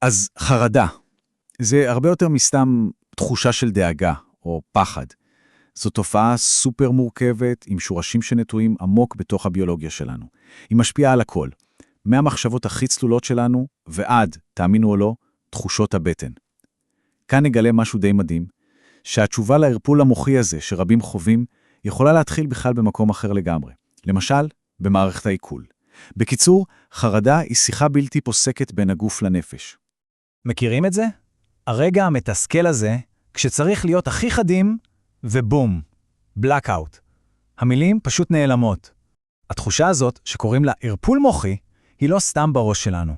אז חרדה, זה הרבה יותר מסתם תחושה של דאגה או פחד. זו תופעה סופר מורכבת עם שורשים שנטועים עמוק בתוך הביולוגיה שלנו. היא משפיעה על הכל, מהמחשבות הכי צלולות שלנו ועד, תאמינו או לא, תחושות הבטן. כאן נגלה משהו די מדהים, שהתשובה להרפול המוחי הזה שרבים חווים יכולה להתחיל בכלל במקום אחר לגמרי. למשל, במערכת העיכול. בקיצור, חרדה היא שיחה בלתי פוסקת בין הגוף לנפש. מכירים את זה? הרגע המתסכל הזה, כשצריך להיות הכי חדים, ובום, בלאק-אוט. המילים פשוט נעלמות. התחושה הזאת, שקוראים לה הרפול מוחי, היא לא סתם בראש שלנו.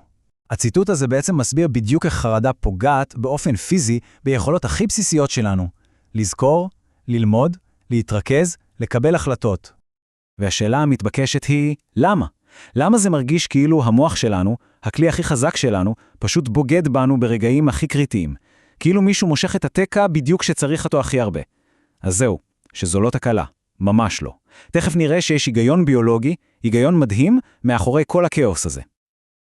הציטוט הזה בעצם מסביר בדיוק איך חרדה פוגעת באופן פיזי ביכולות הכי בסיסיות שלנו. לזכור, ללמוד, להתרכז, לקבל החלטות. והשאלה המתבקשת היא, למה? למה זה מרגיש כאילו המוח שלנו, הכלי הכי חזק שלנו, פשוט בוגד בנו ברגעים הכי קריטיים? כאילו מישהו מושך את התקע בדיוק שצריך אותו הכי הרבה. אז זהו, שזו לא תקלה. ממש לא. תכף נראה שיש היגיון ביולוגי, היגיון מדהים, מאחורי כל הכאוס הזה.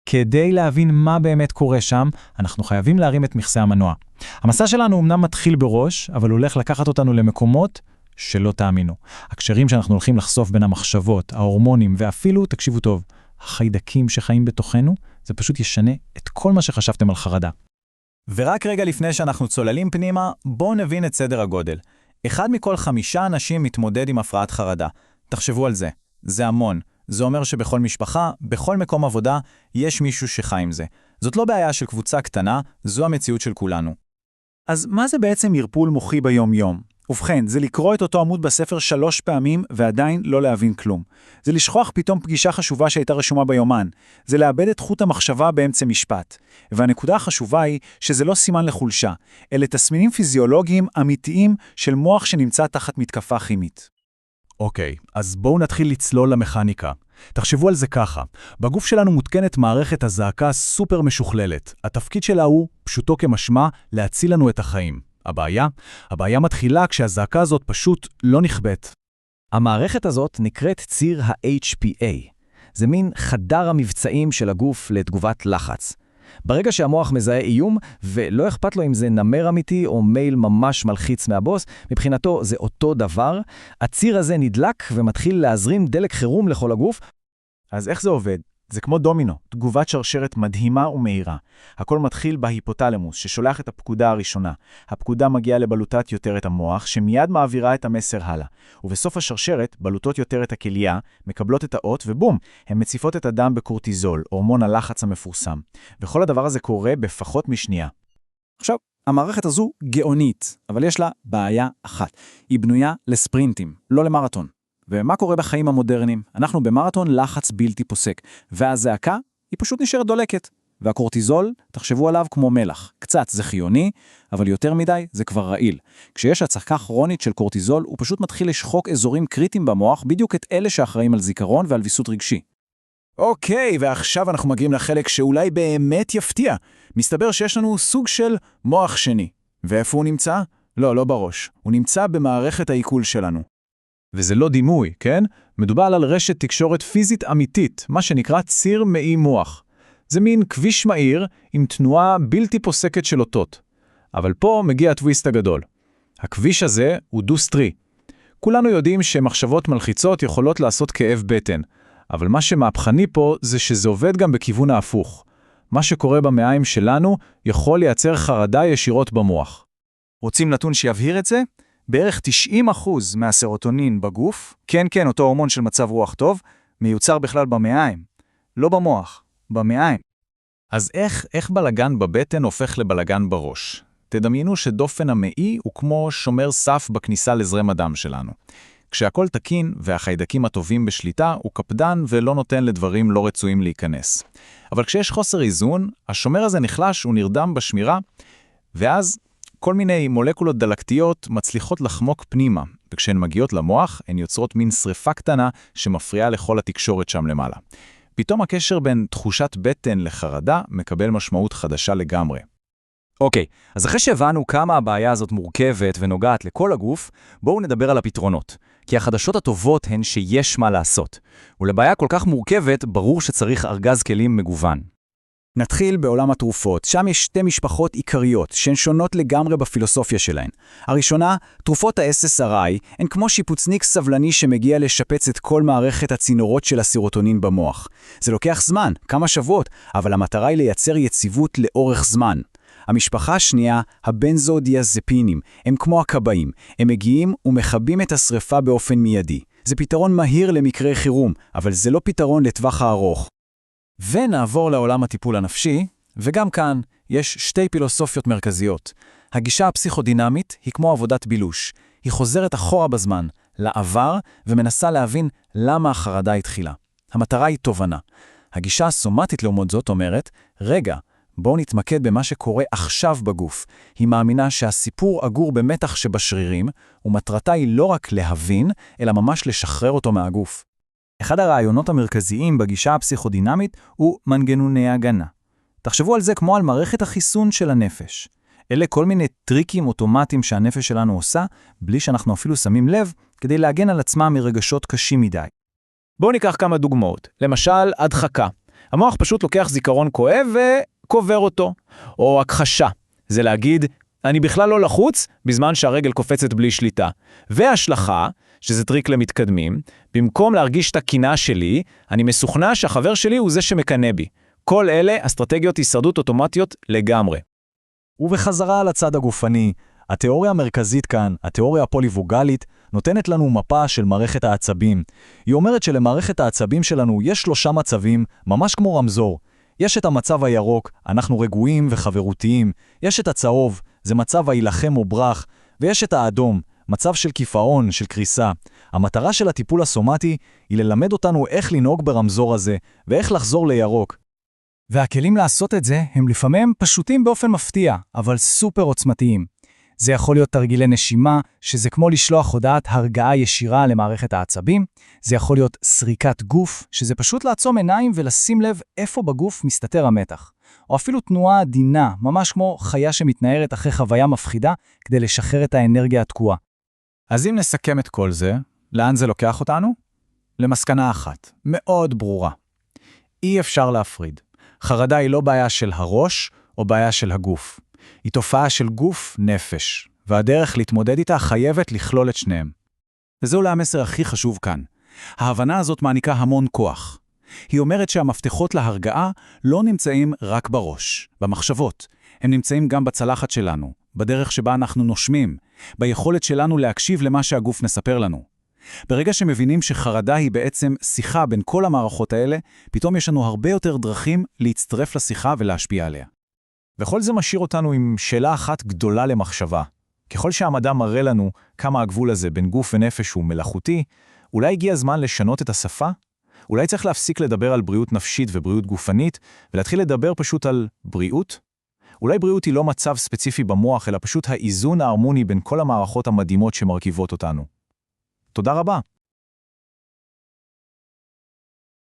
כדי להבין מה באמת קורה שם, אנחנו חייבים להרים את מכסה המנוע. המסע שלנו אמנם מתחיל בראש, אבל הולך לקחת אותנו למקומות שלא תאמינו. הקשרים שאנחנו הולכים לחשוף בין המחשבות, ההורמונים, ואפילו, תקשיבו טוב, החיידקים שחיים בתוכנו, זה פשוט ישנה את כל מה שחשבתם על חרדה. ורק רגע לפני שאנחנו צוללים פנימה, בואו נבין את סדר הגודל. 1 מכל 5 אנשים מתמודד עם הפרעת חרדה. תחשבו על זה. זה המון. זה אומר שבכל משפחה, בכל מקום עבודה, יש מישהו שחי עם זה. זאת לא בעיה של קבוצה קטנה, זו המציאות של כולנו. אז מה זה בעצם הרפול מוחי ביום-יום? ובכן, זה לקרוא את אותו עמוד בספר 3 פעמים ועדיין לא להבין כלום. זה לשכוח פתאום פגישה חשובה שהייתה רשומה ביומן. זה לאבד את חוט המחשבה באמצע משפט. והנקודה החשובה היא שזה לא סימן לחולשה, אלה תסמינים פיזיולוגיים אמיתיים של מוח שנמצא תחת מתקפה כימית. אוקיי, אז בואו נתחיל לצלול למכניקה. תחשבו על זה ככה, בגוף שלנו מותקנת מערכת הזעקה סופר משוכללת. התפקיד שלה הוא, פשוטו כמשמע, להציל לנו את החיים. הבעיה מתחילה כשהזעקה הזאת פשוט לא נכבאת. המערכת הזאת נקראת ציר ה-HPA. זה מין חדר המבצעים של הגוף לתגובת לחץ. ברגע שהמוח מזהה איום, ולא אכפת לו אם זה נמר אמיתי או מייל ממש מלחיץ מהבוס, מבחינתו זה אותו דבר, הציר הזה נדלק ומתחיל להזרים דלק חירום לכל הגוף. אז איך זה עובד? זה כמו דומינו, תגובת שרשרת מדהימה ומהירה. הכל מתחיל בהיפותלמוס, ששולח את הפקודה הראשונה. הפקודה מגיעה לבלוטת יותרת המוח, שמיד מעבירה את המסר הלאה. ובסוף השרשרת, בלוטות יותרת הכליה, מקבלות את האות, ובום, הן מציפות את הדם בקורטיזול, הורמון הלחץ המפורסם. וכל הדבר הזה קורה בפחות משנייה. עכשיו, המערכת הזו גאונית, אבל יש לה בעיה אחת. היא בנויה לספרינטים, לא למרתון. ומה קורה בחיים המודרניים? אנחנו במרתון לחץ בלתי פוסק, והזעקה היא פשוט נשארת דולקת. והקורטיזול, תחשבו עליו כמו מלח. קצת זה חיוני, אבל יותר מדי זה כבר רעיל. כשיש הצקה כרונית של קורטיזול, הוא פשוט מתחיל לשחוק אזורים קריטיים במוח, בדיוק את אלה שאחראים על זיכרון ועל ויסות רגשי. אוקיי, ועכשיו אנחנו מגיעים לחלק שאולי באמת יפתיע. מסתבר שיש לנו סוג של מוח שני. ואיפה הוא נמצא? לא בראש. הוא נמצא במערכת העיכול שלנו. וזה לא דימוי, כן? מדובר על רשת תקשורת פיזית אמיתית, מה שנקרא ציר מעי מוח. זה מין כביש מהיר עם תנועה בלתי פוסקת של אותות. אבל פה מגיע הטוויסט הגדול. הכביש הזה הוא דו-סטרי. כולנו יודעים שמחשבות מלחיצות יכולות לעשות כאב בטן, אבל מה שמהפכני פה זה שזה עובד גם בכיוון ההפוך. מה שקורה במעיים שלנו יכול לייצר חרדה ישירות במוח. רוצים נתון שיבהיר את זה? בערך 90% מהסרוטונין בגוף, כן, אותו הורמון של מצב רוח טוב, מיוצר בכלל במעיים. לא במוח, במעיים. אז איך בלגן בבטן הופך לבלגן בראש? תדמיינו שדופן המעי הוא כמו שומר סף בכניסה לזרם הדם שלנו. כשהכל תקין והחיידקים הטובים בשליטה, הוא קפדן ולא נותן לדברים לא רצויים להיכנס. אבל כשיש חוסר איזון, השומר הזה נחלש, הוא נרדם בשמירה, ואז כל מיני מולקולות דלקתיות מצליחות לחמוק פנימה, וכשהן מגיעות למוח, הן יוצרות מין שריפה קטנה שמפריעה לכל התקשורת שם למעלה. פתאום הקשר בין תחושת בטן לחרדה מקבל משמעות חדשה לגמרי. אוקיי, אז אחרי שהבנו כמה הבעיה הזאת מורכבת ונוגעת לכל הגוף, בואו נדבר על הפתרונות. כי החדשות הטובות הן שיש מה לעשות. ולבעיה כל כך מורכבת, ברור שצריך ארגז כלים מגוון. נתחיל בעולם התרופות. שם יש שתי משפחות עיקריות, שהן שונות לגמרי בפילוסופיה שלהן. הראשונה, תרופות ה-SSRI, הן כמו שיפוצניק סבלני שמגיע לשפץ את כל מערכת הצינורות של הסרוטונין במוח. זה לוקח זמן, כמה שבועות, אבל המטרה היא לייצר יציבות לאורך זמן. המשפחה השנייה, הבנזודיאזפינים, הם כמו הכבאים. הם מגיעים ומכבים את השריפה באופן מיידי. זה פתרון מהיר למקרה חירום, אבל זה לא פתרון לטווח הארוך. ונעבור לעולם הטיפול הנפשי, וגם כאן יש שתי פילוסופיות מרכזיות. הגישה הפסיכודינמית היא כמו עבודת בילוש. היא חוזרת אחורה בזמן, לעבר, ומנסה להבין למה החרדה התחילה. המטרה היא תובנה. הגישה הסומטית לעומת זאת אומרת, רגע, בואו נתמקד במה שקורה עכשיו בגוף. היא מאמינה שהסיפור אגור במתח שבשרירים, ומטרתה היא לא רק להבין, אלא ממש לשחרר אותו מהגוף. אחד הרעיונות המרכזיים בגישה הפסיכודינמית הוא מנגנוני הגנה. תחשבו על זה כמו על מערכת החיסון של הנפש. אלה כל מיני טריקים אוטומטיים שהנפש שלנו עושה, בלי שאנחנו אפילו שמים לב, כדי להגן על עצמם מרגשות קשים מדי. בואו ניקח כמה דוגמאות. למשל, הדחקה. המוח פשוט לוקח זיכרון כואב וקובר אותו. או הכחשה. זה להגיד, אני בכלל לא לחוץ, בזמן שהרגל קופצת בלי שליטה. והשלכה, שזה טריק למתקדמים, במקום להרגיש את הקינה שלי, אני מסוכנע שהחבר שלי הוא זה שמקנה בי. כל אלה אסטרטגיות הישרדות אוטומטיות לגמרי. ובחזרה על הצד הגופני, התיאוריה המרכזית כאן, התיאוריה הפוליווגלית, נותנת לנו מפה של מערכת העצבים. היא אומרת שלמערכת העצבים שלנו יש 3 מצבים, ממש כמו רמזור. יש את המצב הירוק, אנחנו רגועים וחברותיים. יש את הצהוב, זה מצב ההילחם או ברח. ויש את האדום, מצב של קיפאון, של קריסה. המטרה של הטיפול הסומטי היא ללמד אותנו איך לנהוג ברמזור הזה, ואיך לחזור לירוק. והכלים לעשות את זה הם לפעמים פשוטים באופן מפתיע, אבל סופר עוצמתיים. זה יכול להיות תרגילי נשימה, שזה כמו לשלוח הודעת הרגעה ישירה למערכת העצבים. זה יכול להיות סריקת גוף, שזה פשוט לעצום עיניים ולשים לב איפה בגוף מסתתר המתח. או אפילו תנועה עדינה, ממש כמו חיה שמתנערת אחרי חוויה מפחידה, כדי לשחרר את האנרגיה התקועה. אז אם נסכם את כל זה, לאן זה לוקח אותנו? למסקנה אחת, מאוד ברורה. אי אפשר להפריד. חרדה היא לא בעיה של הראש או בעיה של הגוף. היא תופעה של גוף נפש, והדרך להתמודד איתה חייבת לכלול את שניהם. וזה אולי המסר הכי חשוב כאן. ההבנה הזאת מעניקה המון כוח. היא אומרת שהמפתחות להרגעה לא נמצאים רק בראש, במחשבות. הם נמצאים גם בצלחת שלנו, בדרך שבה אנחנו נושמים, ביכולת שלנו להקשיב למה שהגוף מספר לנו. ברגע שמבינים שחרדה היא בעצם שיחה בין כל המערכות האלה, פתאום יש לנו הרבה יותר דרכים להצטרף לשיחה ולהשפיע עליה. וכל זה משאיר אותנו עם שאלה אחת גדולה למחשבה. ככל שהמדע מראה לנו כמה הגבול הזה בין גוף ונפש הוא מלאכותי, אולי הגיע הזמן לשנות את השפה? אולי צריך להפסיק לדבר על בריאות נפשית ובריאות גופנית, ולהתחיל לדבר פשוט על בריאות? אולי בריאות היא לא מצב ספציפי במוח, אלא פשוט האיזון ההרמוני בין כל המערכות המדהימות שמרכיבות אותנו. תודה רבה.